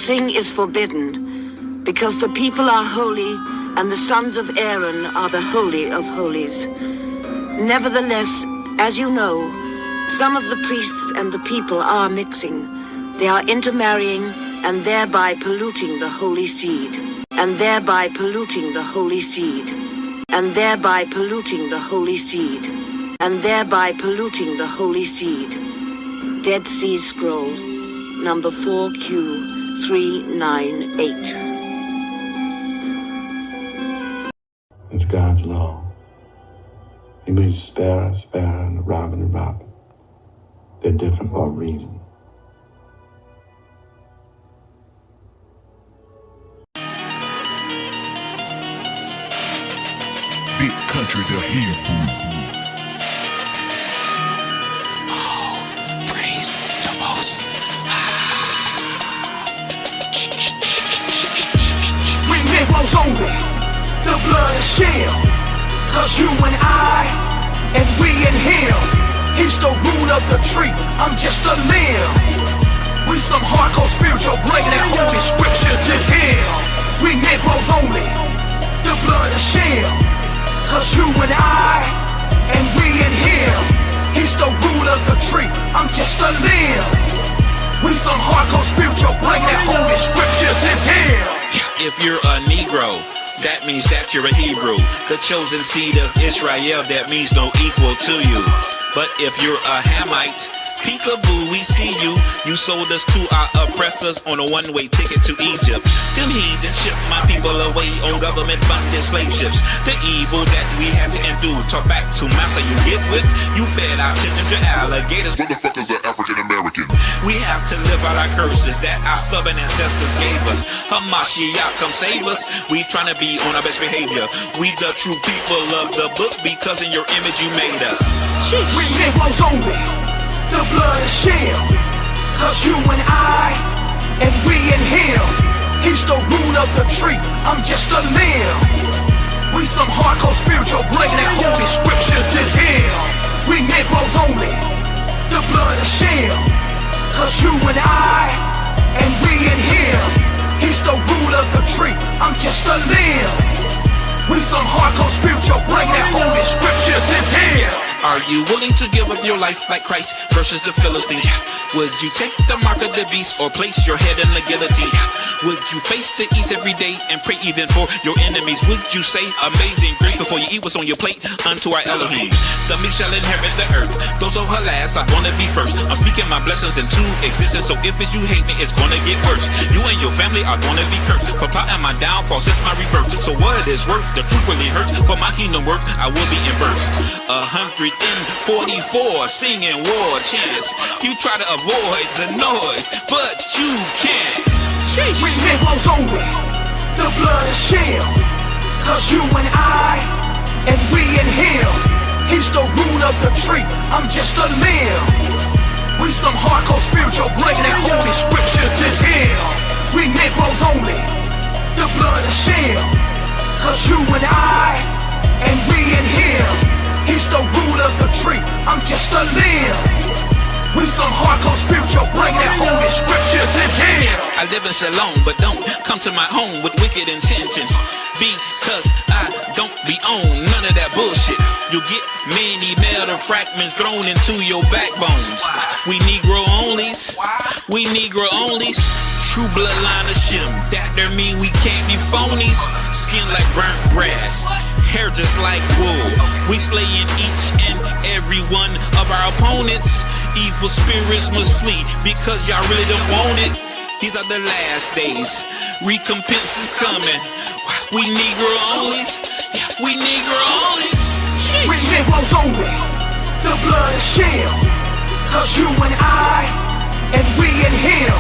Mixing is forbidden, because the people are holy, and the sons of Aaron are the holy of holies. Nevertheless, as you know, some of the priests and the people are mixing. They are intermarrying, and thereby polluting the holy seed. And thereby polluting the holy seed. And thereby polluting the holy seed. And thereby polluting the holy seed. Dead Sea Scroll, number 4Q398. It's God's law. He made sparrow, and robin, robin. They're different for a reason. Big country, the Hebrew. Oh, praise the Most High. We Negroes only, the blood is shed. Cause you and I, and we and him. He's the root of the tree, I'm just a limb. We some hardcore spiritual, bring that holy scripture to him. We Negroes only, the blood is shed. Cause you and I, and we and him. He's the root of the tree, I'm just a limb. We some hardcore spiritual, bring that holy scripture to him. If you're a Negro, that means that you're a Hebrew. The chosen seed of Israel, that means no equal to you. But if you're a Hamite, peekaboo, we see you. You sold us to our oppressors on a one-way ticket to Egypt. Them heathens shipped my people away on government-funded slave ships. The evil that we had to endure. Talk back to massa, you get with. You fed our children to alligators. Motherfuckers are African American. We have to live out our curses that our stubborn ancestors gave us. Hamashiach, come save us. We trying to be on our best behavior. We the true people of the book because in your image you made us. We Negroes only, the blood is shed. Cause you and I, and we and him. He's the root of the tree, I'm just a limb. We some hardcore spiritual, bring that holy scripture to him. We Negroes only, the blood is shed. Cause you and I, and we and him. He's the root of the tree, I'm just a limb. We some hardcore spiritual, bring that holy scripture to him. Are you willing to give up your life like Christ versus the Philistine? Would you take the mark of the beast or place your head in the guillotine? Would you face the east every day and pray even for your enemies? Would you say amazing grace before you eat what's on your plate unto our Elohim? The meek shall inherit the earth. Those are her last, I wanna be first. I'm speaking my blessings into existence, so if it's you hate me, it's gonna get worse. You and your family are gonna be cursed for plotting my downfall since my rebirth. So what it is worth, the truth really hurts. For my kingdom work, I will be in birth. 144 singing war chants. You try to avoid the noise, but you can't. We Negroes only, the blood is shed. Cause you and I, and we and him. He's the root of the tree, I'm just a limb. We some hardcore spiritual, bring that holy scripture to him. We Negroes only, the blood is shed. Cause you and I, and we and him. He's the root of the tree, I'm just a limb. We some hardcore spiritual, bring that holy scripture to him. I live in Shalom, but don't come to my home with wicked intentions. Because I don't be on none of that bullshit. You get many metal fragments thrown into your backbones. We Negro onlys, we Negro onlys. True bloodline of Shem, that there mean we can't be phonies. Skin like burnt brass, hair just like wool. We slaying each and every one of our opponents. Evil spirits must flee because y'all really don't want it. These are the last days, recompense is coming. We Negro onlys, yeah, we Negro onlys. We Negroes only, the blood is shed. Cause you and I, and we and him.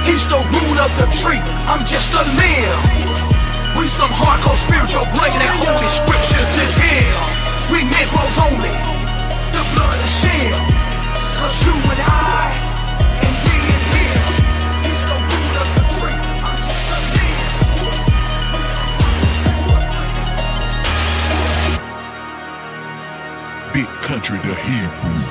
He's the root of the tree, I'm just a limb. We some hardcore spiritual, bring that holy scripture to him. We Negroes only, the blood is shed. Cause you and I, and we and him. He's the root of the tree, I'm just a limb. Big country, the Hebrew.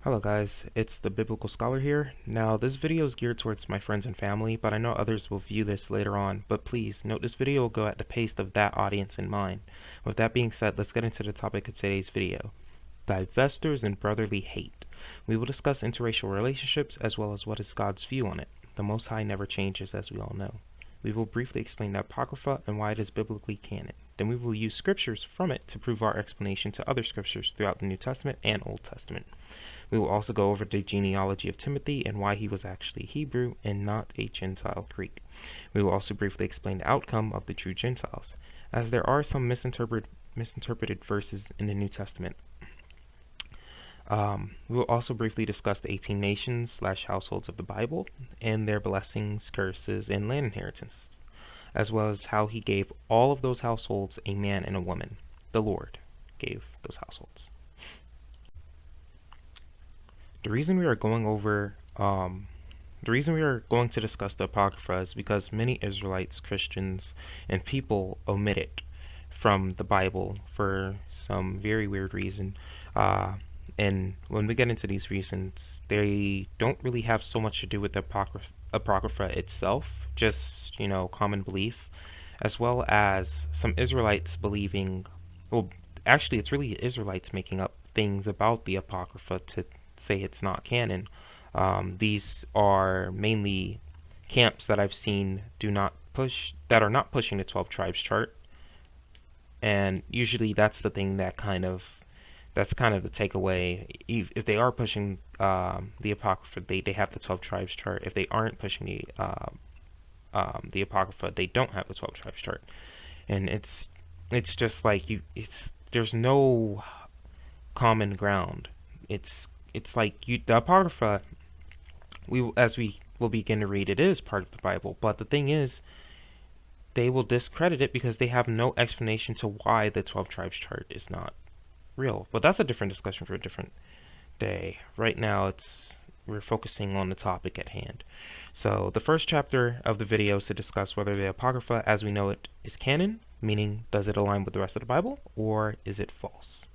Hello guys, it's the Biblical Scholar here. Now this video is geared towards my friends and family, but I know others will view this later on, but please note this video will go at the pace of that audience in mind. With that being said, let's get into the topic of today's video. Divestors and brotherly hate. We will discuss interracial relationships as well as what is God's view on it. The Most High never changes, as we all know. We will briefly explain the Apocrypha and why it is biblically canon. Then we will use scriptures from it to prove our explanation to other scriptures throughout the New Testament and Old Testament. We will also go over the genealogy of Timothy and why he was actually Hebrew and not a Gentile Greek. We will also briefly explain the outcome of the true Gentiles, as there are some misinterpreted verses in the New Testament. We will also briefly discuss the 18 nations/households of the Bible and their blessings, curses, and land inheritance, as well as how he gave all of those households a man and a woman. The Lord gave those households. The reason we are going to discuss the Apocrypha is because many Israelites, Christians, and people omit it from the Bible for some very weird reason. And when we get into these reasons, they don't really have so much to do with the Apocrypha itself, just, common belief, as well as some Israelites believing, well, actually it's really Israelites making up things about the Apocrypha to say it's not canon. These are mainly camps that I've seen that are not pushing the 12 tribes chart, and usually that's the thing that's kind of the takeaway. If they are pushing the Apocrypha, they have the 12 tribes chart. If they aren't pushing the Apocrypha, they don't have the 12 tribes chart, and it's just like there's no common ground. It's like the Apocrypha, as we will begin to read, it is part of the Bible, but the thing is, they will discredit it because they have no explanation to why the 12 tribes chart is not real. But that's a different discussion for a different day. Right now, we're focusing on the topic at hand. So the first chapter of the video is to discuss whether the Apocrypha, as we know it, is canon, meaning does it align with the rest of the Bible, or is it false?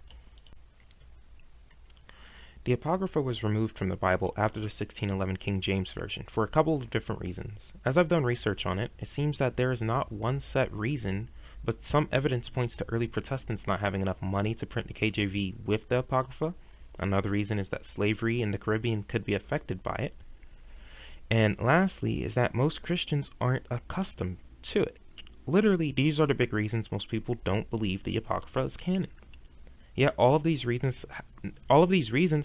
The Apocrypha was removed from the Bible after the 1611 King James Version for a couple of different reasons. As I've done research on it, it seems that there is not one set reason, but some evidence points to early Protestants not having enough money to print the KJV with the Apocrypha. Another reason is that slavery in the Caribbean could be affected by it. And lastly is that most Christians aren't accustomed to it. Literally, these are the big reasons most people don't believe the Apocrypha is canon. Yet all of these reasons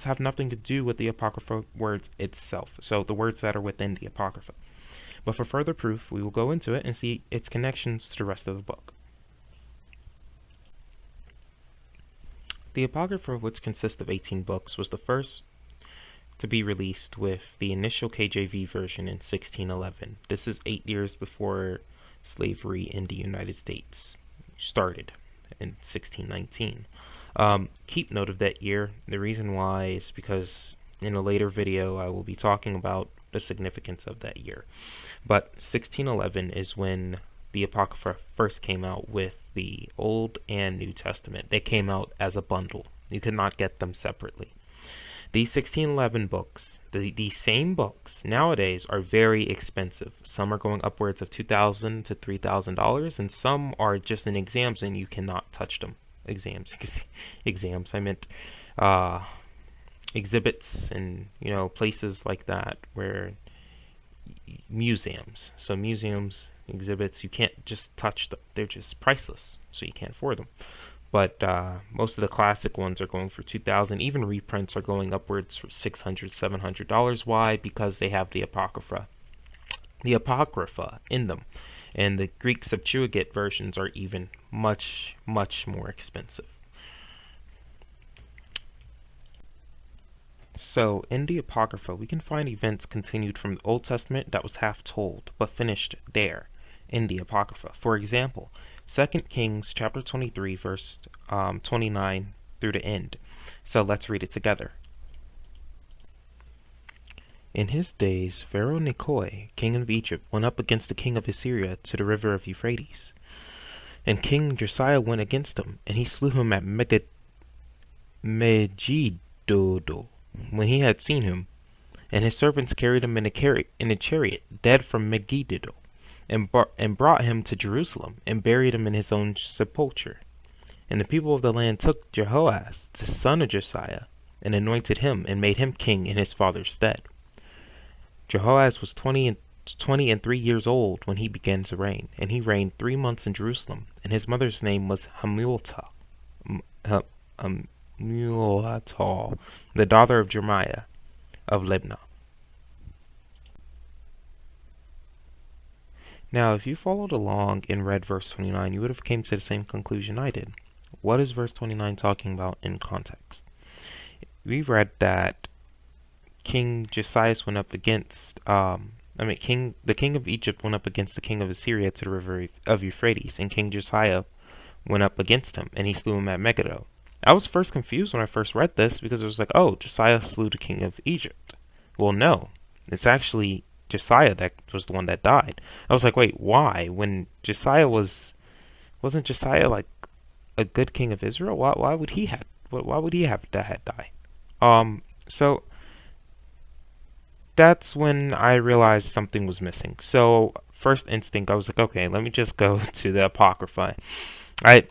have nothing to do with the Apocrypha words itself, so the words that are within the Apocrypha. But for further proof, we will go into it and see its connections to the rest of the book. The Apocrypha, which consists of 18 books, was the first to be released with the initial KJV version in 1611. This is 8 years before slavery in the United States started in 1619. Keep note of that year. The reason why is because in a later video I will be talking about the significance of that year. But 1611 is when the Apocrypha first came out with the Old and New Testament. They came out as a bundle. You could not get them separately. These 1611 books, these same books, nowadays are very expensive. Some are going upwards of $2,000 to $3,000, and some are just in exams and you cannot touch them. Exams, I meant exhibits and, places like that where museums. So museums, exhibits, you can't just touch them. They're just priceless, so you can't afford them. But most of the classic ones are going for $2,000. Even reprints are going upwards for $600, $700. Why? Because they have the Apocrypha in them. And the Greek Septuagint versions are even much, much more expensive. So, in the Apocrypha, we can find events continued from the Old Testament that was half told, but finished there, in the Apocrypha. For example, 2 Kings chapter 23, verse 29 through the end. So let's read it together. In his days, Pharaoh Necho, king of Egypt, went up against the king of Assyria to the river of Euphrates. And King Josiah went against him, and he slew him at Megiddo, when he had seen him, and his servants carried him in a chariot, dead from Megiddo, and brought him to Jerusalem, and buried him in his own sepulchre. And the people of the land took Jehoahaz, the son of Josiah, and anointed him, and made him king in his father's stead. Jehoahaz was 23 years old when he began to reign, and he reigned 3 months in Jerusalem. And his mother's name was Hamulta, the daughter of Jeremiah of Libnah. Now, if you followed along and read verse 29, you would have came to the same conclusion I did. What is verse 29 talking about in context? We read that King Josiah went up against, the king of Egypt went up against the king of Assyria to the river of Euphrates, and King Josiah went up against him, and he slew him at Megiddo. I was first confused when I first read this, because it was like, oh, Josiah slew the king of Egypt. Well, no, it's actually Josiah that was the one that died. I was like, wait, why? When Josiah wasn't Josiah like a good king of Israel? Why would he have that had died? So that's when I realized something was missing. So first instinct, I was like, okay, let me just go to the Apocrypha. It's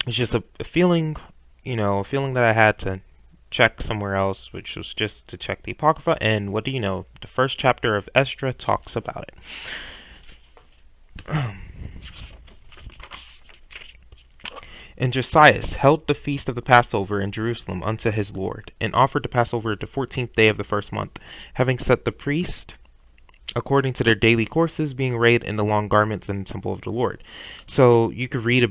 just a feeling, a feeling that I had to check somewhere else, which was just to check the Apocrypha. And what do you know? The first chapter of Esdras talks about it. And Josiah held the feast of the Passover in Jerusalem unto his Lord, and offered the Passover the 14th day of the first month, having set the priest according to their daily courses, being arrayed in the long garments in the temple of the Lord. So you could read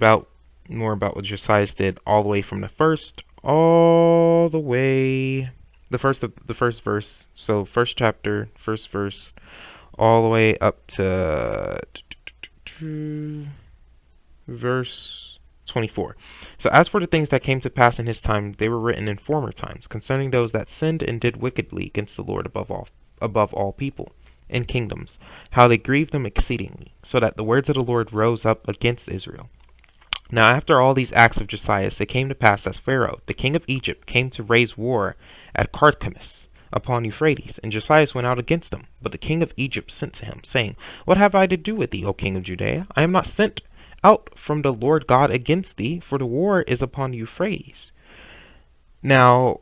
more about what Josiah did all the way from the first verse. So first chapter, first verse, all the way up to verse 24. So as for the things that came to pass in his time, they were written in former times, concerning those that sinned and did wickedly against the Lord above all people and kingdoms, how they grieved them exceedingly, so that the words of the Lord rose up against Israel. Now after all these acts of Josiah, it came to pass as Pharaoh, the king of Egypt, came to raise war at Carchemish upon Euphrates, and Josiah went out against him. But the king of Egypt sent to him, saying, What have I to do with thee, O king of Judea? I am not sent out from the Lord God against thee, for the war is upon Euphrates. Now,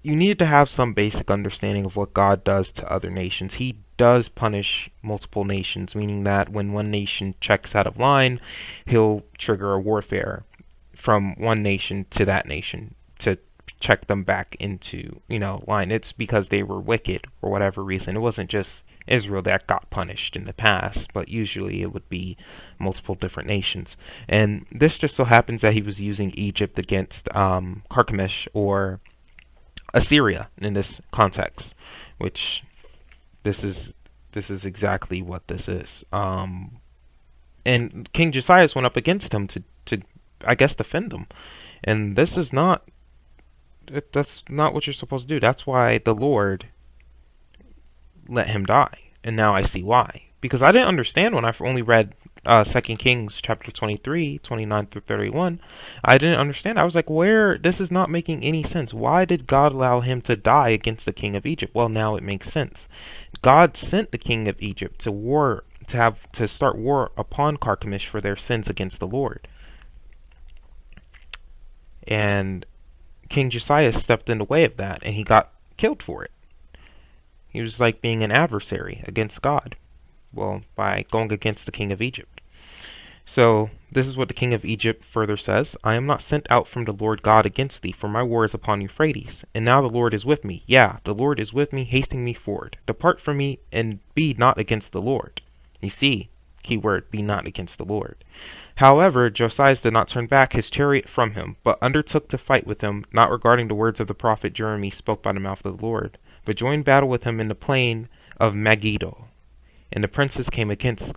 you need to have some basic understanding of what God does to other nations. He does punish multiple nations, meaning that when one nation checks out of line, he'll trigger a warfare from one nation to that nation to check them back into, line. It's because they were wicked for whatever reason. It wasn't just Israel that got punished in the past, but usually it would be multiple different nations. And this just so happens that he was using Egypt against Carchemish or Assyria in this context, which this is exactly what this is. And King Josiah went up against him to I guess defend them, and that's not what you're supposed to do. That's why the Lord let him die, and now I see why. Because I didn't understand when I only read 2 Kings chapter 23, 29 through 31. I didn't understand. I was like, this is not making any sense. Why did God allow him to die against the king of Egypt? Well, now it makes sense. God sent the king of Egypt to start war upon Carchemish for their sins against the Lord. And King Josiah stepped in the way of that, and he got killed for it. He was like being an adversary against God. Well, by going against the king of Egypt. So, this is what the king of Egypt further says. I am not sent out from the Lord God against thee, for my war is upon Euphrates. And now the Lord is with me. Yeah, the Lord is with me, hasting me forward. Depart from me, and be not against the Lord. You see, keyword, be not against the Lord. However, Josiah did not turn back his chariot from him, but undertook to fight with him, not regarding the words of the prophet Jeremy spoke by the mouth of the Lord, but joined battle with him in the plain of Megiddo. And the princes came against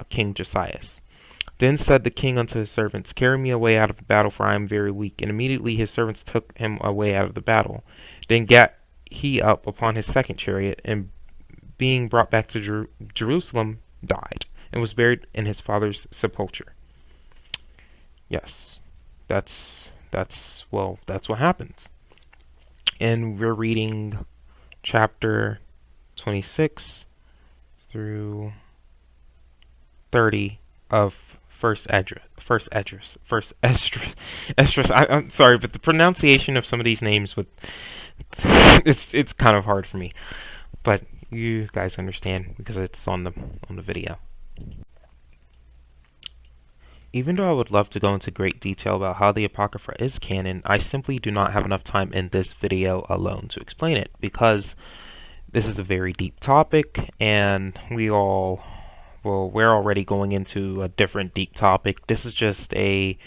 King Josiah. Then said the king unto his servants, Carry me away out of the battle, for I am very weak. And immediately his servants took him away out of the battle. Then gat he up upon his second chariot, and being brought back to Jerusalem, died, and was buried in his father's sepulchre. Yes, that's what happens. and we're reading chapter 26 through 30 of Esdras. I'm sorry, but the pronunciation of some of these names would it's kind of hard for me, but you guys understand because it's on the video. Even though I would love to go into great detail about how the Apocrypha is canon, I simply do not have enough time in this video alone to explain it, because this is a very deep topic, and we're already going into a different deep topic. This is just a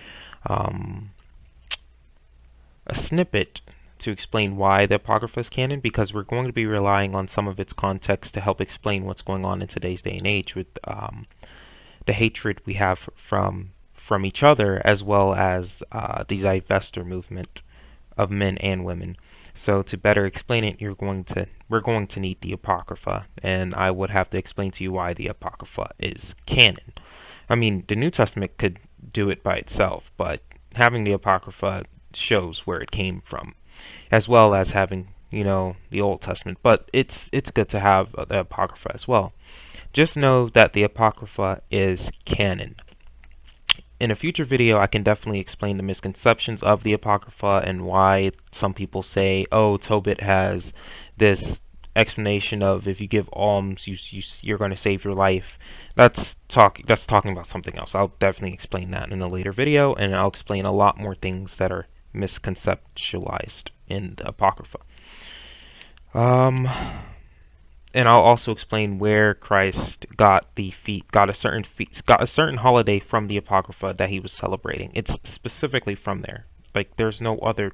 snippet to explain why the Apocrypha is canon, because we're going to be relying on some of its context to help explain what's going on in today's day and age with the hatred we have from each other, as well as the divestor movement of men and women. So to better explain it, we're going to need the Apocrypha, and I would have to explain to you why the Apocrypha is canon. I mean, the New Testament could do it by itself, but having the Apocrypha shows where it came from, as well as having, the Old Testament. But it's good to have the Apocrypha as well. Just know that the Apocrypha is canon. In a future video, I can definitely explain the misconceptions of the Apocrypha and why some people say, oh, Tobit has this explanation of if you give alms, you're going to save your life. That's talking about something else. I'll definitely explain that in a later video, and I'll explain a lot more things that are misconceptualized in the Apocrypha. And I'll also explain where Christ got a certain holiday from the Apocrypha that he was celebrating. It's specifically from there. Like there's no other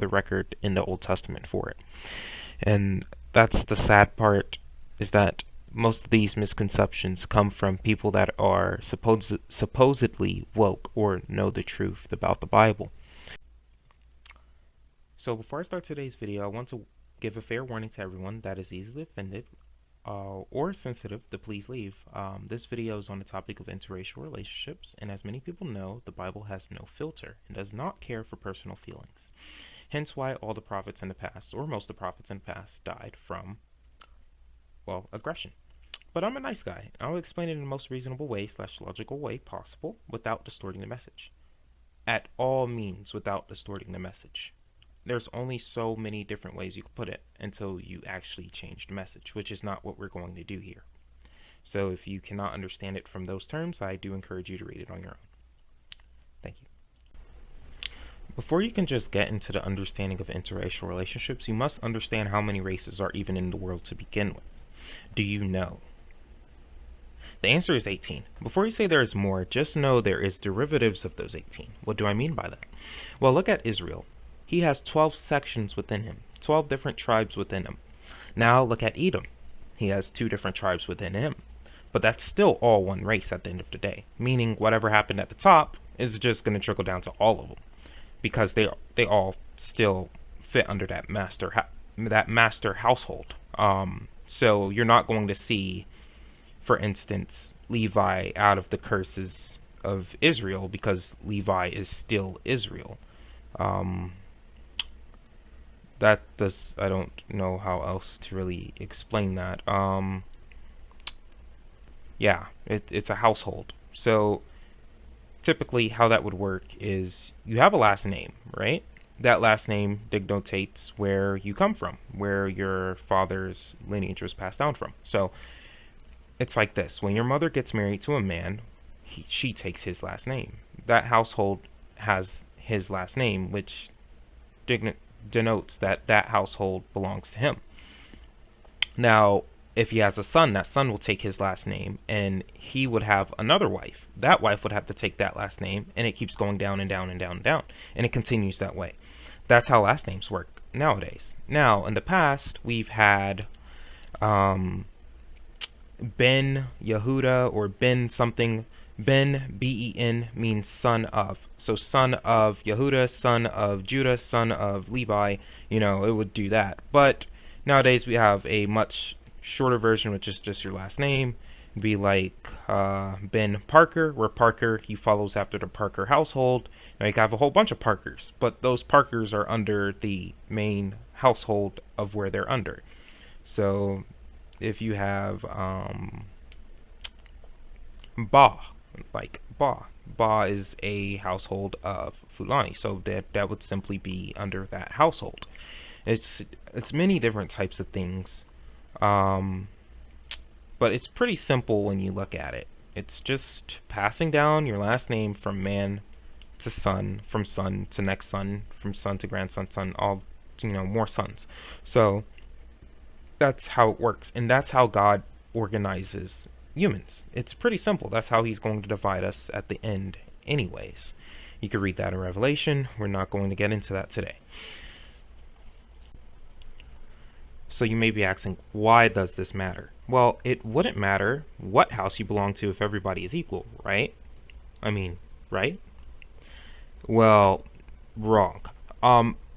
record in the Old Testament for it. And that's the sad part, is that most of these misconceptions come from people that are supposedly woke or know the truth about the Bible. So before I start today's video, I want to give a fair warning to everyone that is easily offended or sensitive to please leave. This video is on the topic of interracial relationships, and as many people know, the Bible has no filter and does not care for personal feelings. Hence why all the prophets in the past, or most of the prophets in the past, died from, well, aggression. But I'm a nice guy. I'll explain it in the most reasonable way / logical way possible without distorting the message. At all means without distorting the message. There's only so many different ways you can put it until you actually change the message, which is not what we're going to do here. So if you cannot understand it from those terms, I do encourage you to read it on your own. Thank you. Before you can just get into the understanding of interracial relationships, you must understand how many races are even in the world to begin with. Do you know? The answer is 18. Before you say there is more, just know there is derivatives of those 18. What do I mean by that? Well, look at Israel. He has 12 sections within him, 12 different tribes within him. Now look at Edom. He has 2 different tribes within him. But that's still all one race at the end of the day, meaning whatever happened at the top is just going to trickle down to all of them, because they all still fit under that master household. So you're not going to see, for instance, Levi out of the curses of Israel, because Levi is still Israel. I don't know how else to really explain that. Yeah, it's a household. So typically how that would work is you have a last name, right? That last name denotates where you come from, where your father's lineage was passed down from. So it's like this. When your mother gets married to a man, she takes his last name. That household has his last name, which denotes that household belongs to him. Now, if he has a son, that son will take his last name, and he would have another wife. That wife would have to take that last name, and it keeps going down and down and down and down, and it continues that way. That's how last names work nowadays. Now, in the past, we've had Ben Yehuda or Ben something. Ben, B-E-N, means son of. So son of Yehuda, son of Judah, son of Levi, it would do that. But nowadays we have a much shorter version, which is just your last name. Be like Ben Parker, where Parker, he follows after the Parker household. Now you have a whole bunch of Parkers, but those Parkers are under the main household of where they're under. So if you have Ba, like Ba is a household of Fulani, so that would simply be under that household. It's many different types of things, but it's pretty simple when you look at it. It's just passing down your last name from man to son, from son to next son, from son to grandson, son, all, more sons. So that's how it works, and that's how God organizes humans. It's pretty simple. That's how he's going to divide us at the end anyways. You could read that in Revelation. We're not going to get into that today. So you may be asking, why does this matter? Well, it wouldn't matter what house you belong to if everybody is equal, right? I mean, right? Well, wrong.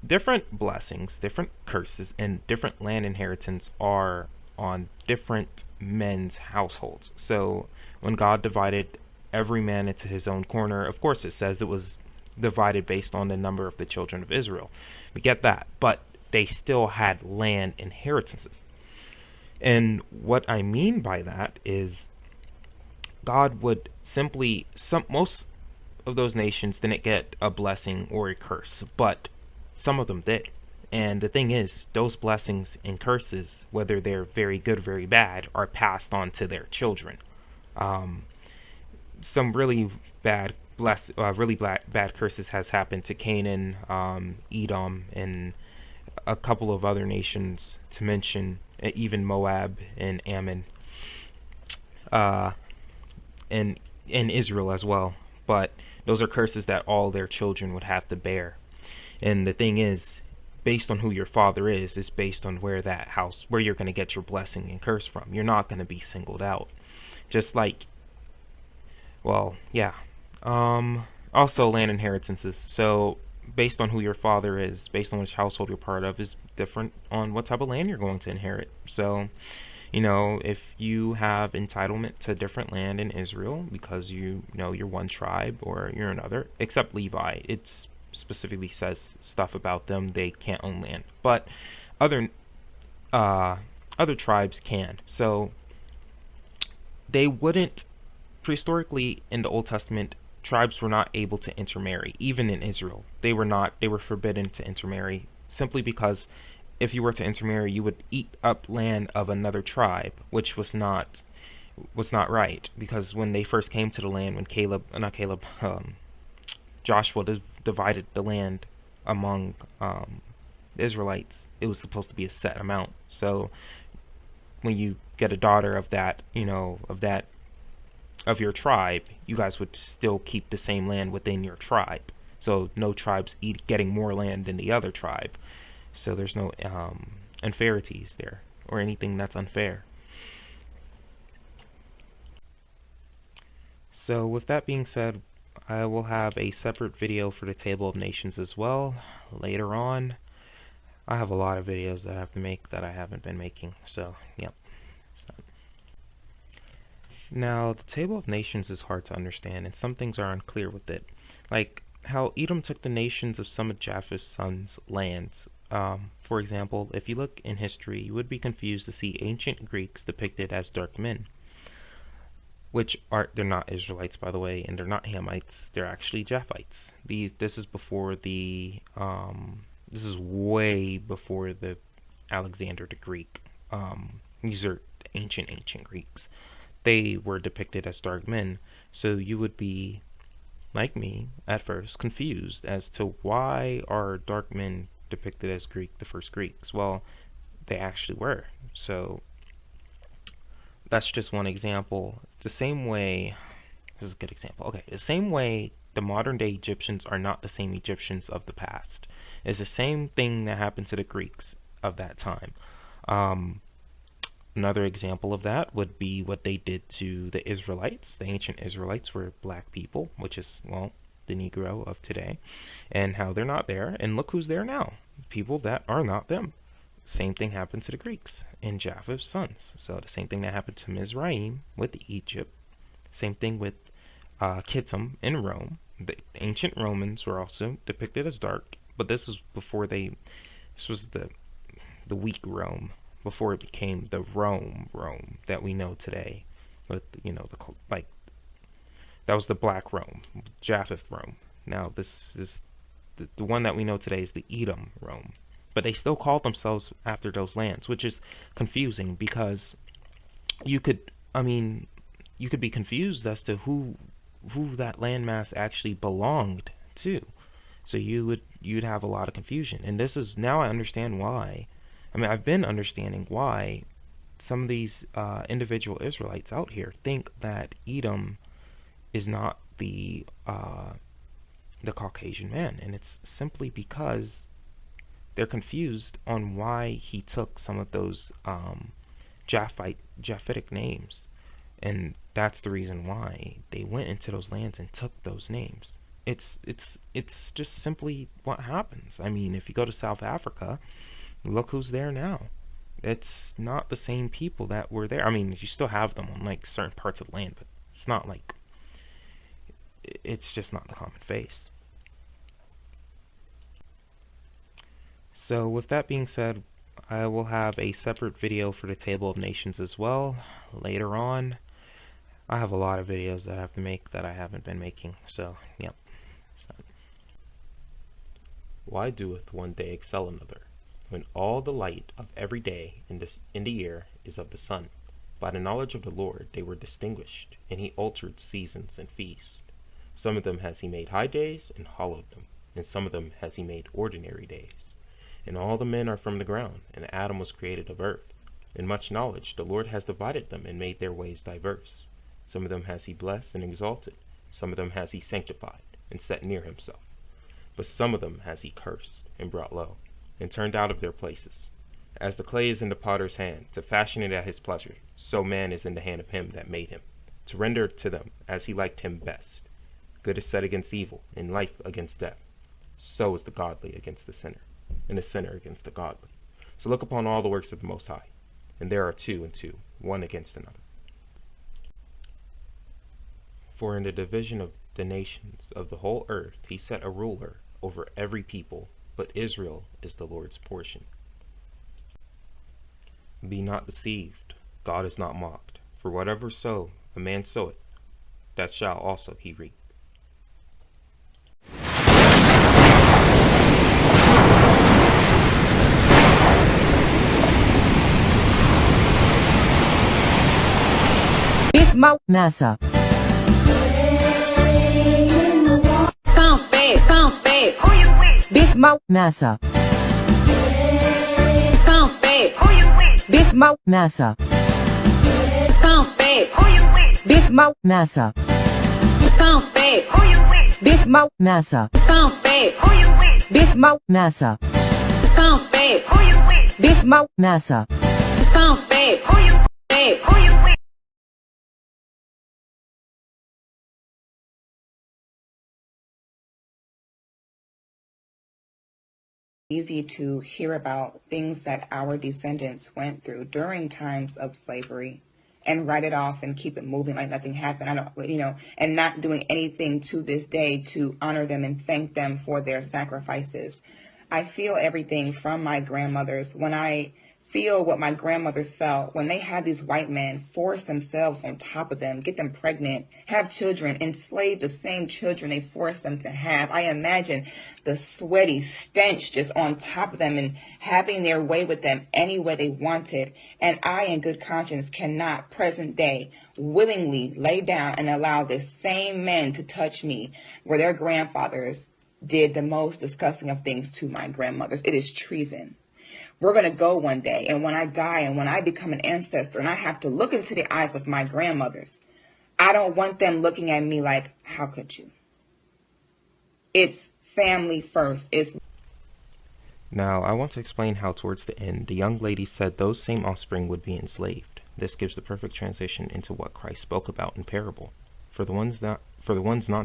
Different blessings, different curses, and different land inheritance are on different men's households. So when God divided every man into his own corner, of course it says it was divided based on the number of the children of Israel. We get that, but they still had land inheritances. And what I mean by that is God would simply, most of those nations didn't get a blessing or a curse, but some of them did. And the thing is, those blessings and curses, whether they're very good or very bad, are passed on to their children. Some really bad bad curses has happened to Canaan, Edom, and a couple of other nations, to mention even Moab and Ammon, and Israel as well. But those are curses that all their children would have to bear. And the thing is, based on who your father is based on where you're going to get your blessing and curse from. You're not going to be singled out. Just like, well, yeah. Also land inheritances. So based on who your father is, based on which household you're part of, is different on what type of land you're going to inherit. So, if you have entitlement to different land in Israel because you're one tribe or you're another, except Levi, it's specifically says stuff about them, they can't own land, but other tribes can. So they wouldn't, prehistorically in the Old Testament, tribes were not able to intermarry. Even in Israel, they were forbidden to intermarry, simply because if you were to intermarry, you would eat up land of another tribe, which was not right. Because when they first came to the land, when Joshua divided the land among the Israelites, it was supposed to be a set amount. So when you get a daughter of that, of your tribe, you guys would still keep the same land within your tribe. So no tribes getting more land than the other tribe. So there's no unfairities there, or anything that's unfair. So with that being said, I will have a separate video for the Table of Nations as well later on. I have a lot of videos that I have to make that I haven't been making, so yep. Now, the Table of Nations is hard to understand, and some things are unclear with it. Like how Edom took the nations of some of Japheth's sons' lands. For example, if you look in history, you would be confused to see ancient Greeks depicted as dark men. They're not Israelites, by the way, and they're not Hamites. They're actually Japhites. This is way before the Alexander the Greek. These are ancient Greeks. They were depicted as dark men, so you would be, like me, at first, confused as to why are dark men depicted as the first Greeks. Well, they actually were. So that's just one example. The same way, this is a good example. Okay, the same way the modern day Egyptians are not the same Egyptians of the past. It's the same thing that happened to the Greeks of that time. Another example of that would be what they did to the Israelites. The ancient Israelites were black people, which is, well, the Negro of today, and how they're not there. And look who's there now. People that are not them. Same thing happened to the Greeks and Japheth's sons. So the same thing that happened to Mizraim with Egypt. Same thing with Kittim in Rome. The ancient Romans were also depicted as dark, but this was this was the weak Rome, before it became the Rome that we know today. With, that was the Black Rome, Japheth Rome. Now this is the one that we know today is the Edom Rome. But they still called themselves after those lands, which is confusing, because you could be confused as to who that landmass actually belonged to. So you'd have a lot of confusion. And this is, now I understand why. I've been understanding why some of these individual Israelites out here think that Edom is not the Caucasian man, and it's simply because they're confused on why he took some of those Japhetic names, and that's the reason why they went into those lands and took those names. It's just simply what happens. If you go to South Africa, look who's there now. It's not the same people that were there. You still have them on like certain parts of the land, but it's not like, it's just not the common face. So with that being said, I will have a separate video for the Table of Nations as well later on. I have a lot of videos that I have to make that I haven't been making, so yep. Why doeth one day excel another, when all the light of every day in the year is of the sun? By the knowledge of the Lord they were distinguished, and he altered seasons and feasts. Some of them has he made high days, and hallowed them, and some of them has he made ordinary days. And all the men are from the ground, and Adam was created of earth. In much knowledge the Lord has divided them, and made their ways diverse. Some of them has he blessed and exalted, some of them has he sanctified, and set near himself. But some of them has he cursed, and brought low, and turned out of their places. As the clay is in the potter's hand, to fashion it at his pleasure, so man is in the hand of him that made him, to render to them as he liked him best. Good is set against evil, and life against death. So is the godly against the sinner, and the sinner against the godly. So look upon all the works of the Most High, and there are two and two, one against another. For in the division of the nations of the whole earth he set a ruler over every people, but Israel is the Lord's portion. Be not deceived, God is not mocked. For whatever a man soweth, that shall also he reap. Massa. Who you with? Big Massa. Who you with? Big Massa. Who you with? Big Massa. Who you with? Big Massa. Who you with? Big Massa. Who you with? Big Massa. Who you with? Easy to hear about things that our descendants went through during times of slavery and write it off and keep it moving like nothing happened. And not doing anything to this day to honor them and thank them for their sacrifices. I feel everything from my grandmothers when I feel what my grandmothers felt when they had these white men force themselves on top of them, get them pregnant, have children, enslave the same children they forced them to have. I imagine the sweaty stench just on top of them and having their way with them any way they wanted. And I, in good conscience, cannot present day willingly lay down and allow the same men to touch me where their grandfathers did the most disgusting of things to my grandmothers. It is treason. We're going to go one day, and when I die and when I become an ancestor and I have to look into the eyes of my grandmothers, I don't want them looking at me like, how could you? It's family first. Now, I want to explain how towards the end, the young lady said those same offspring would be enslaved. This gives the perfect transition into what Christ spoke about in parable, for the ones not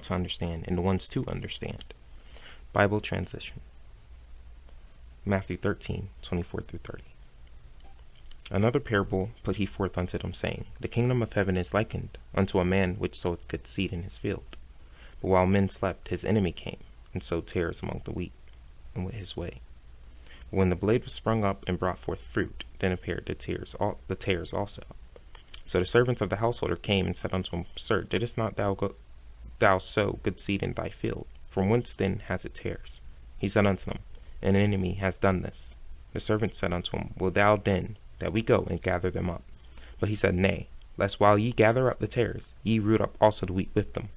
to understand and the ones to understand. Bible transition. Matthew 13, 24 through 30. Another parable put he forth unto them, saying, The kingdom of heaven is likened unto a man which soweth good seed in his field. But while men slept, his enemy came, and sowed tares among the wheat, and went his way. But when the blade was sprung up and brought forth fruit, then appeared the tares also. So the servants of the householder came and said unto him, Sir, didst not thou sow good seed in thy field? From whence then has it tares? He said unto them, An enemy has done this. The servant said unto him, Will thou then that we go and gather them up? But he said, Nay, lest while ye gather up the tares, ye root up also the wheat with them.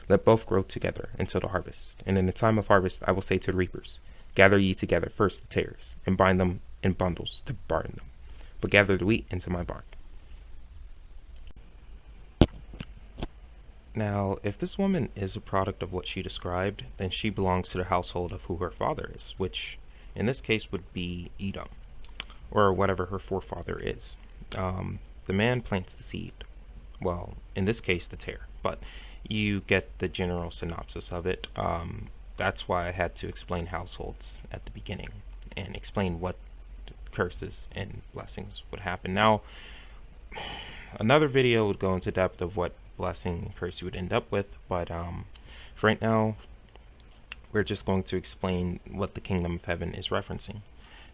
Let both grow together until the harvest. And in the time of harvest I will say to the reapers, Gather ye together first the tares, and bind them in bundles to burn them, but gather the wheat into my barn. Now, if this woman is a product of what she described, then she belongs to the household of who her father is, which in this case would be Edom, or whatever her forefather is. The man plants the seed. Well, in this case, the tare, but you get the general synopsis of it. That's why I had to explain households at the beginning and explain what curses and blessings would happen. Now, another video would go into depth of what blessing and curse you would end up with, but for right now, we're just going to explain what the kingdom of heaven is referencing.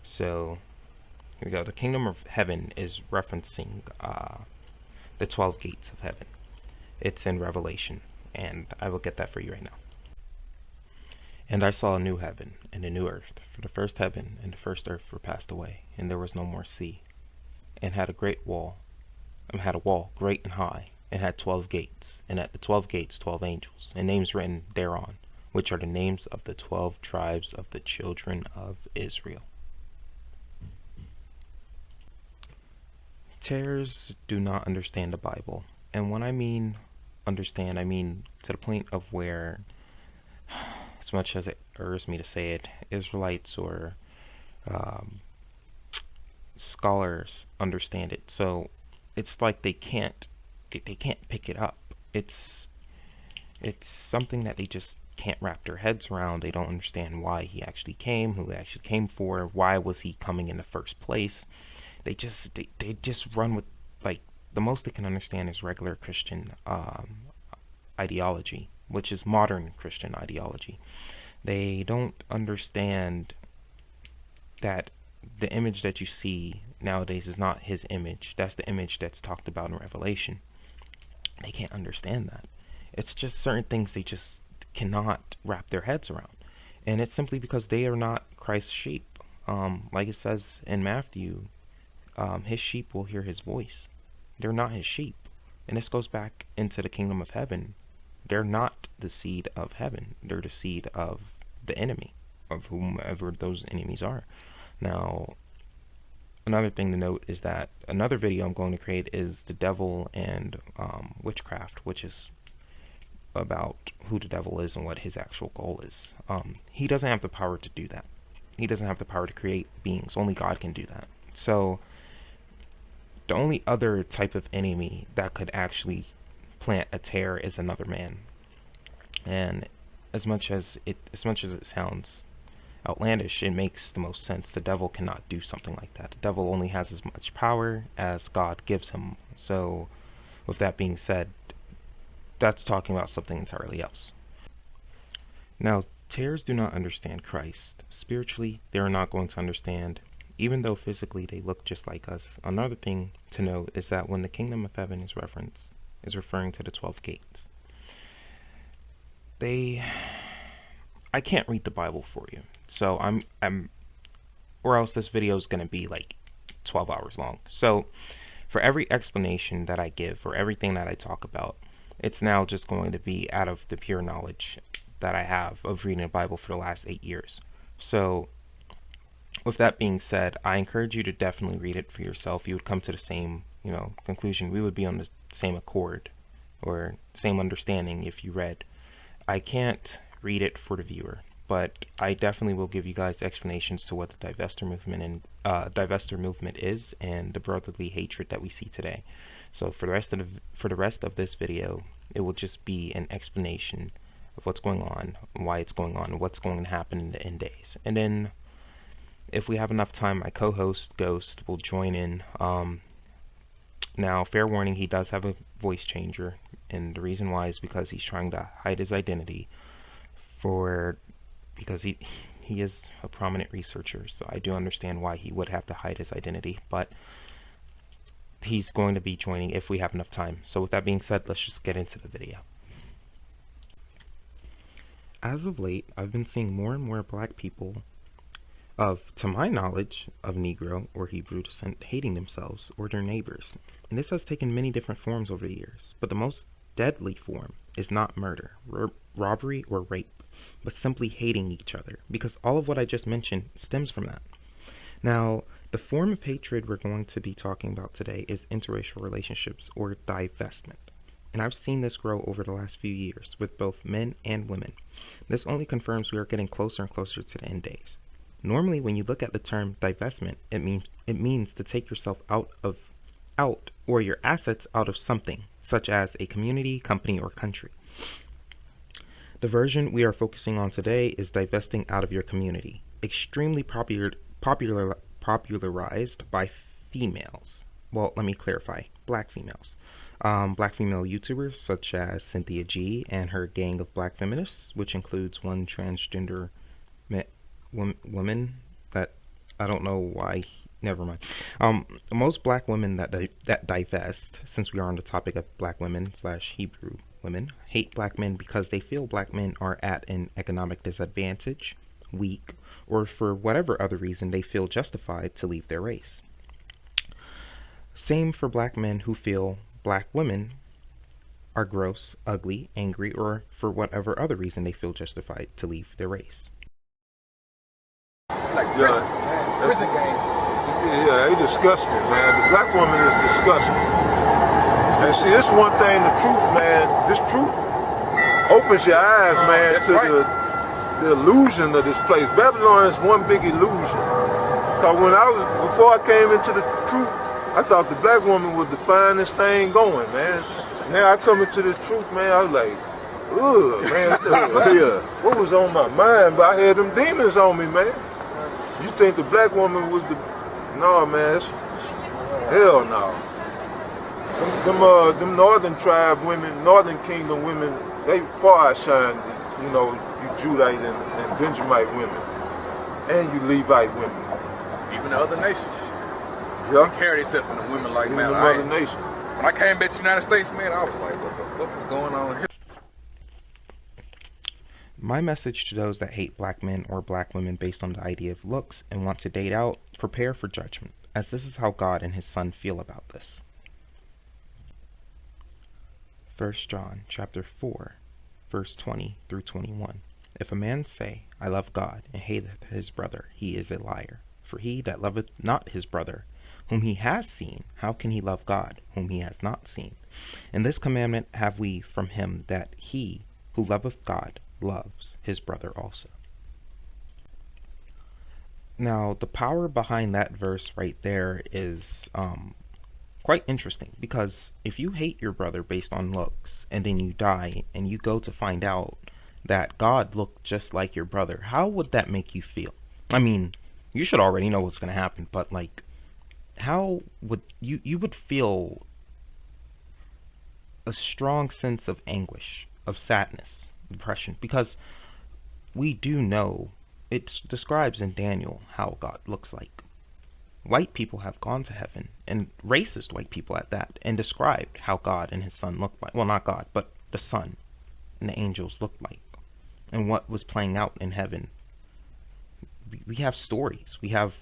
So, here we go. The kingdom of heaven is referencing the 12 gates of heaven. It's in Revelation, and I will get that for you right now. And I saw a new heaven and a new earth, for the first heaven and the first earth were passed away, and there was no more sea. And had a wall great and high, and had 12 gates, and at the 12 gates 12 angels, and names written thereon, which are the names of the 12 tribes of the children of Israel. Tares do not understand the Bible, and when I mean understand, I mean to the point of where, as much as it irks me to say it, Israelites or scholars understand it. So it's like they can't pick it up. It's something that they just can't wrap their heads around. They don't understand why he actually came, who he actually came for, why was he coming in the first place. They just run with, like, the most they can understand is regular Christian ideology, which is modern Christian ideology. They don't understand that the image that you see nowadays is not his image. That's the image that's talked about in Revelation. They can't understand that. It's just certain things they just cannot wrap their heads around. And it's simply because they are not Christ's sheep. Like it says in Matthew, his sheep will hear his voice. They're not his sheep. And this goes back into the kingdom of heaven. They're not the seed of heaven. They're the seed of the enemy, of whomever those enemies are. Now, another thing to note is that another video I'm going to create is the devil and witchcraft, which is about who the devil is and what his actual goal is. He doesn't have the power to do that. He doesn't have the power to create beings. Only God can do that. So, the only other type of enemy that could actually plant a tare is another man. And as much as it sounds outlandish, it makes the most sense. The devil cannot do something like that. The devil only has as much power as God gives him. So, with that being said, that's talking about something entirely else. Now, tares do not understand Christ. Spiritually, they are not going to understand, even though physically they look just like us. Another thing to note is that when the kingdom of heaven is referring to the 12 gates, I can't read the Bible for you. So or else this video is going to be like 12 hours long. So for every explanation that I give, for everything that I talk about, it's now just going to be out of the pure knowledge that I have of reading the Bible for the last 8 years. So with that being said, I encourage you to definitely read it for yourself. You would come to the same, conclusion. We would be on the same accord or same understanding if you read. I can't read it for the viewer, but I definitely will give you guys explanations to what the divestor movement is and the brotherly hatred that we see today. So for the rest of this video, it will just be an explanation of what's going on, why it's going on, and what's going to happen in the end days. And then if we have enough time, my co-host Ghost will join in. Now, fair warning, he does have a voice changer, and the reason why is because he's trying to hide his identity because he is a prominent researcher, so I do understand why he would have to hide his identity, but he's going to be joining if we have enough time. So with that being said, let's just get into the video. As of late, I've been seeing more and more black people to my knowledge, of Negro or Hebrew descent hating themselves or their neighbors. And this has taken many different forms over the years, but the most deadly form is not murder, robbery, or rape, but simply hating each other, because all of what I just mentioned stems from that. Now, the form of hatred we're going to be talking about today is interracial relationships, or divestment. And I've seen this grow over the last few years with both men and women. This only confirms we are getting closer and closer to the end days. Normally, when you look at the term divestment, it means to take yourself out or your assets out of something, such as a community, company, or country. The version we are focusing on today is divesting out of your community, extremely popularized by females. Well, let me clarify, black females. Black female YouTubers such as Cynthia G and her gang of black feminists, which includes one transgender woman that I don't know why. Never mind. Most black women that divest, since we are on the topic of black women / Hebrew women, hate black men because they feel black men are at an economic disadvantage, weak, or for whatever other reason they feel justified to leave their race. Same for black men who feel black women are gross, ugly, angry, or for whatever other reason they feel justified to leave their race. Like prison game. Yeah, they disgusting, man. The black woman is disgusting. And see, this one thing, the truth, man, this truth opens your eyes, man, to right. the illusion of this place. Babylon is one big illusion. Because before I came into the truth, I thought the black woman was the finest thing going, man. Now I come into the truth, man, I was like, ugh, man, what was on my mind? But I had them demons on me, man. You think the black woman was the... No, man, hell no. Them northern tribe women, northern kingdom women, they far outshine, you Judite and Benjamite women. And you Levite women. Even the other nations. Yeah. They carry themselves in the women like, even man, the other nation. When I came back to the United States, man, I was like, what the fuck is going on here? My message to those that hate black men or black women based on the idea of looks and want to date out, prepare for judgment, as this is how God and his son feel about this. 1 John chapter 4, verse 20 through 21. If a man say, I love God, and hateth his brother, he is a liar. For he that loveth not his brother, whom he has seen, how can he love God, whom he has not seen? And this commandment have we from him, that he who loveth God loves his brother also. Now, the power behind that verse right there is quite interesting, because if you hate your brother based on looks, and then you die, and you go to find out that God looked just like your brother, how would that make you feel? I mean, you should already know what's going to happen, but like, how would you would feel a strong sense of anguish, of sadness, depression, because we do know it describes in Daniel how God looks like. White people have gone to heaven, and racist white people at that, and described how God and his son looked like. Well, not God, but the son and the angels looked like, and what was playing out in heaven. We have stories, we have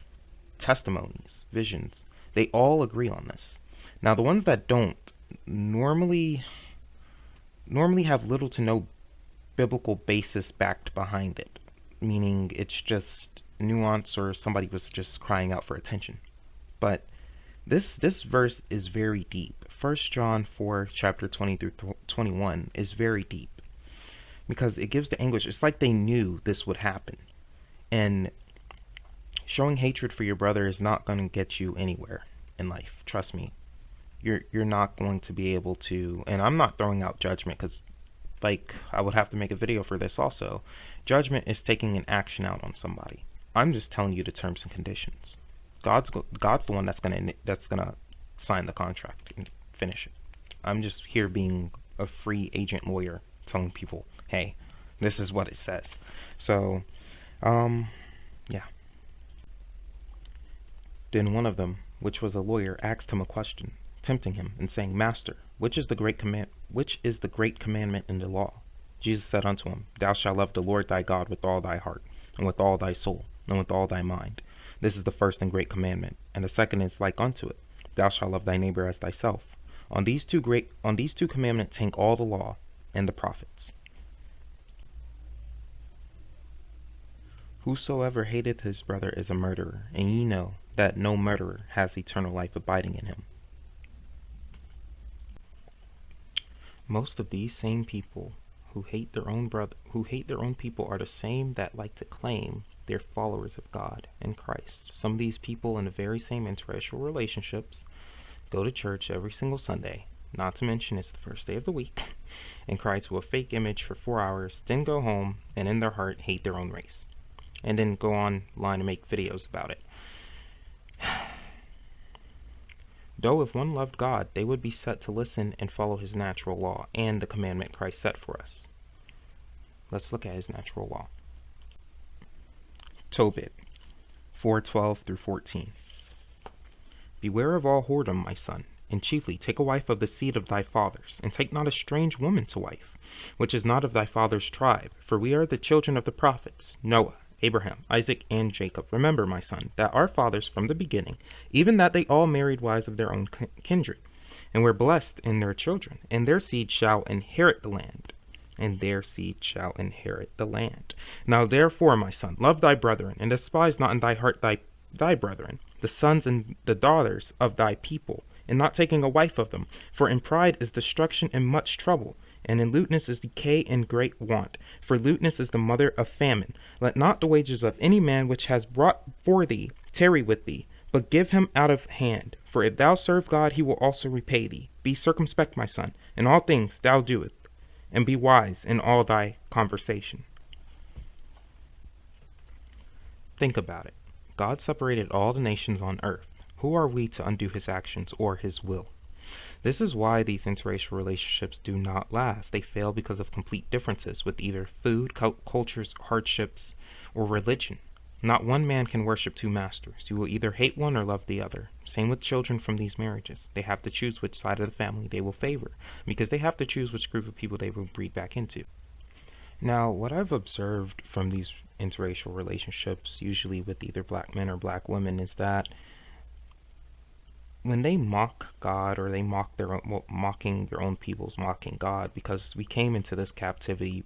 testimonies, visions. They all agree on this. Now, the ones that don't normally have little to no biblical basis backed behind it, meaning it's just nuance or somebody was just crying out for attention. But this verse is very deep. 1 John 4 chapter 20 through 21 is very deep, because it gives the anguish. It's like they knew this would happen, and showing hatred for your brother is not going to get you anywhere in life. Trust me. You're not going to be able to, and I'm not throwing out judgment, because like I would have to make a video for this also. Judgment is taking an action out on somebody. I'm just telling you the terms and conditions. God's the one that's gonna sign the contract and finish it. I'm just here being a free agent lawyer, telling people, hey, this is what it says. So, yeah. Then one of them, which was a lawyer, asked him a question, tempting him, and saying, Master, which is the great commandment in the law? Jesus said unto him, Thou shalt love the Lord thy God with all thy heart, and with all thy soul, and with all thy mind. This is the first and great commandment, and the second is like unto it. Thou shalt love thy neighbor as thyself. On these two commandments hang all the law and the prophets. Whosoever hateth his brother is a murderer, and ye know that no murderer has eternal life abiding in him. Most of these same people who hate their own people are the same that like to claim they're followers of God and Christ. Some of these people in the very same interracial relationships go to church every single Sunday, not to mention it's the first day of the week, and cry to a fake image for 4 hours, then go home and in their heart hate their own race, and then go online and make videos about it. Though if one loved God, they would be set to listen and follow his natural law and the commandment Christ set for us. Let's look at his natural law. Tobit 4:12 through 14. Beware of all whoredom, my son, and chiefly take a wife of the seed of thy fathers, and take not a strange woman to wife, which is not of thy father's tribe, for we are the children of the prophets, Noah, Abraham, Isaac, and Jacob. Remember, my son, that our fathers from the beginning, even that they all married wives of their own kindred, and were blessed in their children, and their seed shall inherit the land. And their seed shall inherit the land. Now therefore, my son, love thy brethren, and despise not in thy heart thy brethren, the sons and the daughters of thy people, and not taking a wife of them. For in pride is destruction and much trouble, and in lewdness is decay and great want. For lewdness is the mother of famine. Let not the wages of any man which has brought for thee tarry with thee, but give him out of hand. For if thou serve God, he will also repay thee. Be circumspect, my son, in all things thou doest, and be wise in all thy conversation. Think about it. God separated all the nations on earth. Who are we to undo his actions or his will? This is why these interracial relationships do not last. They fail because of complete differences with either food, cultures, hardships, or religion. Not one man can worship two masters. You will either hate one or love the other. Same with children from these marriages. They have to choose which side of the family they will favor, because they have to choose which group of people they will breed back into. Now, what I've observed from these interracial relationships, usually with either black men or black women, is that when they mock God, or they mock mocking their own people's mocking God, because we came into this captivity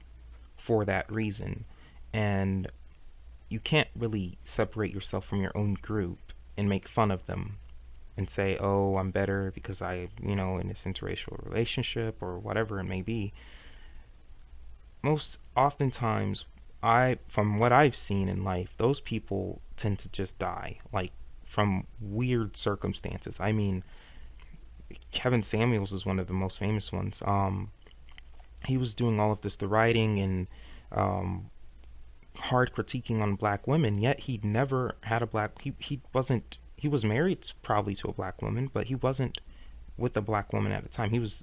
for that reason, and you can't really separate yourself from your own group and make fun of them and say, oh, I'm better because I, in this interracial relationship or whatever it may be. Most oftentimes, from what I've seen in life, those people tend to just die, like from weird circumstances. I mean, Kevin Samuels is one of the most famous ones. He was doing all of this, the writing and hard critiquing on black women, yet he never had a black, he was married probably to a black woman, but he wasn't with a black woman at the time. He was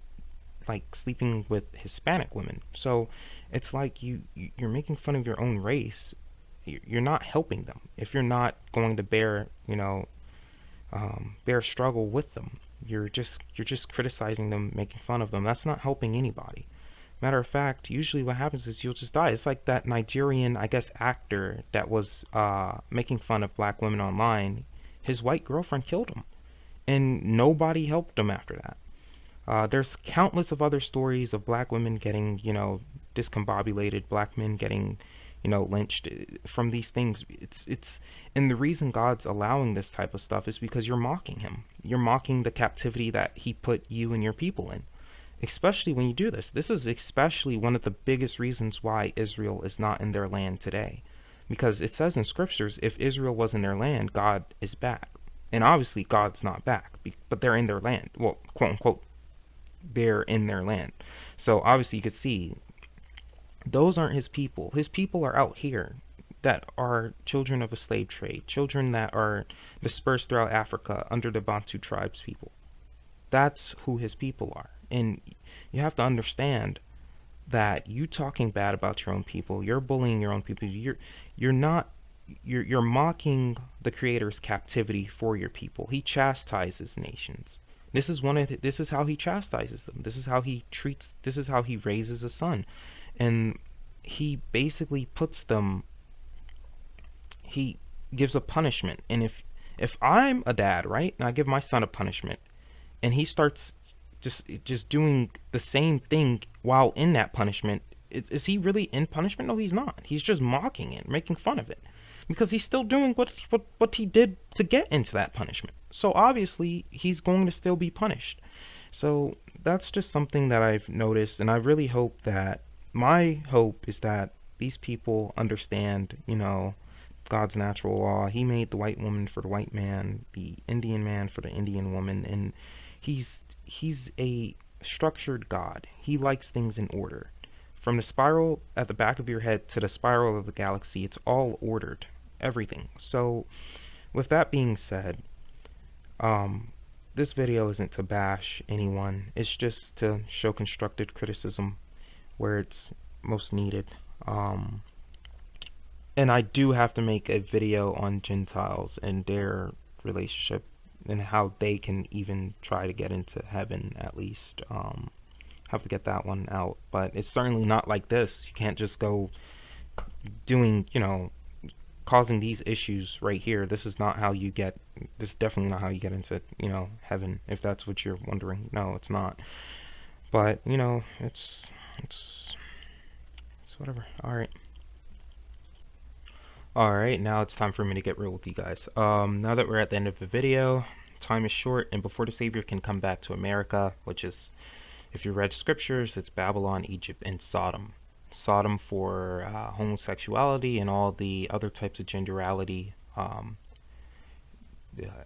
like sleeping with Hispanic women. So it's like you're making fun of your own race. You're not helping them if you're not going to bear struggle with them. You're just criticizing them, making fun of them. That's not helping anybody. Matter of fact, usually what happens is you'll just die. It's like that Nigerian, I guess, actor that was making fun of black women online. His white girlfriend killed him, and nobody helped him after that. There's countless of other stories of black women getting, discombobulated, black men getting, lynched from these things. And the reason God's allowing this type of stuff is because you're mocking him. You're mocking the captivity that he put you and your people in. Especially when you do this. This is especially one of the biggest reasons why Israel is not in their land today. Because it says in scriptures, if Israel was in their land, God is back. And obviously God's not back, but they're in their land. Well, quote unquote, they're in their land. So obviously you could see, those aren't his people. His people are out here. that are children of a slave trade, children that are dispersed throughout Africa under the Bantu tribes people. That's who his people are. And you have to understand that you talking bad about your own people, you're bullying your own people, you're mocking the Creator's captivity for your people. He chastises nations. This is how he chastises them. This is how he raises a son. And he basically puts them, he gives a punishment. And if I'm a dad, right, and I give my son a punishment, and he starts just doing the same thing while in that punishment, is he really in punishment? No, he's not. He's just mocking it, making fun of it, because he's still doing what he did to get into that punishment. So obviously he's going to still be punished. So that's just something that I've noticed, and I really hope that, my hope is that these people understand, God's natural law. He made the white woman for the white man, the Indian man for the Indian woman, and he's a structured God. He likes things in order. From the spiral at the back of your head to the spiral of the galaxy, it's all ordered. Everything. So, with that being said, this video isn't to bash anyone. It's just to show constructive criticism where it's most needed. And I do have to make a video on Gentiles and their relationship and how they can even try to get into heaven, at least. Have to get that one out. But it's certainly not like this. You can't just go doing, causing these issues right here. This is definitely not how you get into, heaven, if that's what you're wondering. No, it's not. But, it's whatever. Alright, now it's time for me to get real with you guys. Now that we're at the end of the video, time is short, and before the Savior can come back to America, which is, if you read scriptures, it's Babylon, Egypt, and Sodom. Sodom for homosexuality and all the other types of genderality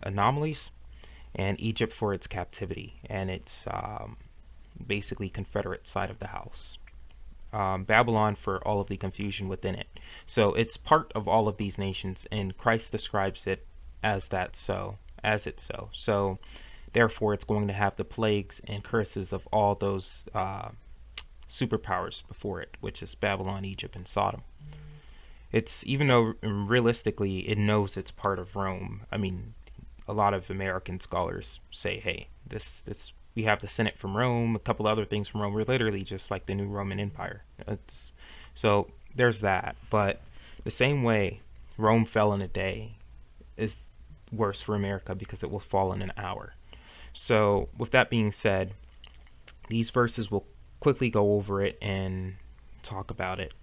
anomalies, and Egypt for its captivity and its basically Confederate side of the house. Babylon for all of the confusion within it. So it's part of all of these nations, and Christ describes it as it's so. So therefore it's going to have the plagues and curses of all those superpowers before it, which is Babylon, Egypt, and Sodom. It's, even though realistically it knows it's part of Rome. I mean, a lot of American scholars say, hey, this we have the Senate from Rome, a couple other things from Rome. We're literally just like the new Roman Empire. So there's that. But the same way Rome fell in a day is worse for America, because it will fall in an hour. So with that being said, these verses will quickly go over it and talk about it.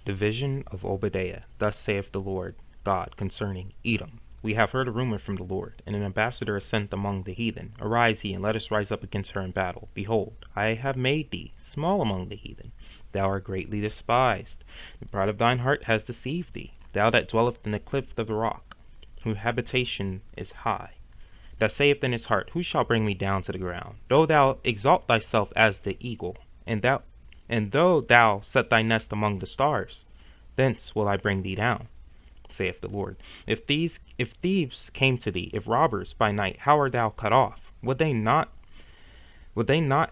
The vision of Obadiah. Thus saith the Lord God concerning Edom. We have heard a rumor from the Lord, and an ambassador is sent among the heathen. Arise ye, and let us rise up against her in battle. Behold, I have made thee small among the heathen. Thou art greatly despised. The pride of thine heart has deceived thee. Thou that dwellest in the cliff of the rock, whose habitation is high. That saith in his heart, who shall bring me down to the ground? Though thou exalt thyself as the eagle, and though thou set thy nest among the stars, thence will I bring thee down, saith the Lord. If thieves came to thee, if robbers by night, how art thou cut off? Would they not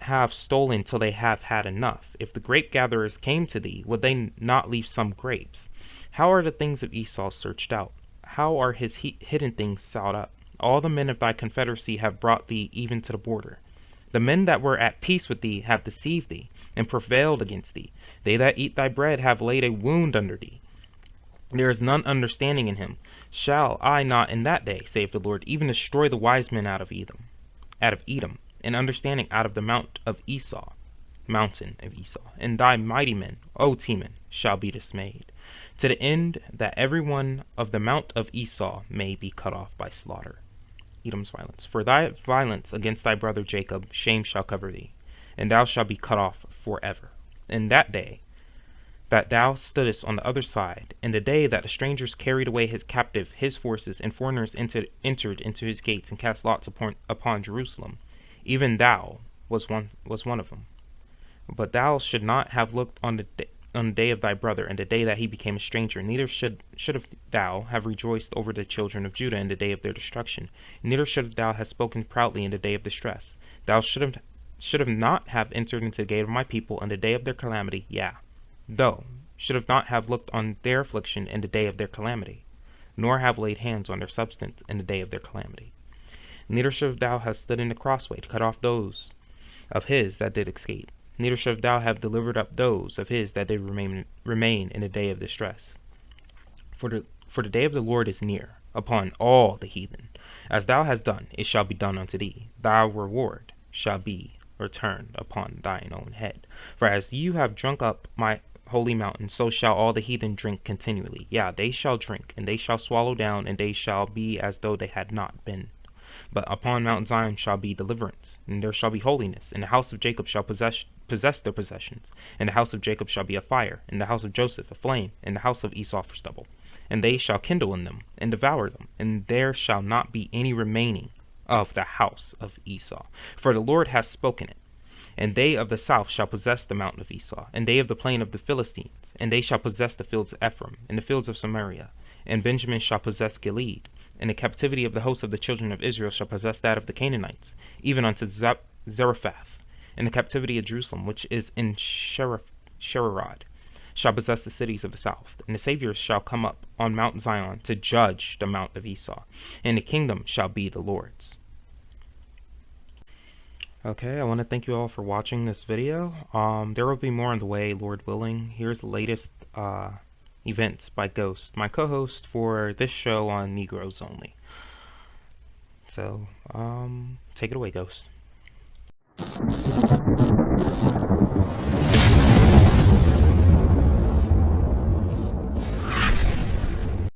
have stolen till they have had enough? If the grape gatherers came to thee, would they not leave some grapes? How are the things of Esau searched out? How are his hidden things sought up? All the men of thy confederacy have brought thee even to the border. The men that were at peace with thee have deceived thee, and prevailed against thee. They that eat thy bread have laid a wound under thee. There is none understanding in him. Shall I not in that day, saith the Lord, even destroy the wise men out of Edom, and understanding out of the mountain of Esau, and thy mighty men, O Teman, shall be dismayed, to the end that every one of the mount of Esau may be cut off by slaughter. Edom's violence. For thy violence against thy brother Jacob, shame shall cover thee, and thou shalt be cut off forever. In that day that thou stoodest on the other side, in the day that the strangers carried away his captive, his forces, and foreigners entered into his gates, and cast lots upon Jerusalem, even thou was one of them. But thou should not have looked on on the day of thy brother, and the day that he became a stranger. Neither should thou have rejoiced over the children of Judah in the day of their destruction. Neither should thou have spoken proudly in the day of distress. Thou should have not have entered into the gate of my people in the day of their calamity, though should have not have looked on their affliction in the day of their calamity, nor have laid hands on their substance in the day of their calamity. Neither should thou have stood in the crossway to cut off those of his that did escape. Neither should thou have delivered up those of his that did remain in the day of distress. For the day of the Lord is near upon all the heathen. As thou hast done, it shall be done unto thee. Thy reward shall be returned upon thine own head. For as you have drunk up my holy mountain, so shall all the heathen drink continually. They shall drink, and they shall swallow down, and they shall be as though they had not been. But upon Mount Zion shall be deliverance, and there shall be holiness, and the house of Jacob shall possess their possessions, and the house of Jacob shall be a fire, and the house of Joseph a flame, and the house of Esau for stubble. And they shall kindle in them, and devour them, and there shall not be any remaining of the house of Esau. For the Lord hath spoken it. And they of the south shall possess the mountain of Esau, and they of the plain of the Philistines, and they shall possess the fields of Ephraim, and the fields of Samaria, and Benjamin shall possess Gilead. And the captivity of the host of the children of Israel shall possess that of the Canaanites, even unto Zarephath. And the captivity of Jerusalem, which is in Sherarad, shall possess the cities of the south. And the Savior shall come up on Mount Zion to judge the mount of Esau, and the kingdom shall be the Lord's. Okay, I want to thank you all for watching this video. There will be more on the way, Lord willing. Here's the latest events by Ghost, my co-host for this show on Negroes Only. So, take it away, Ghost.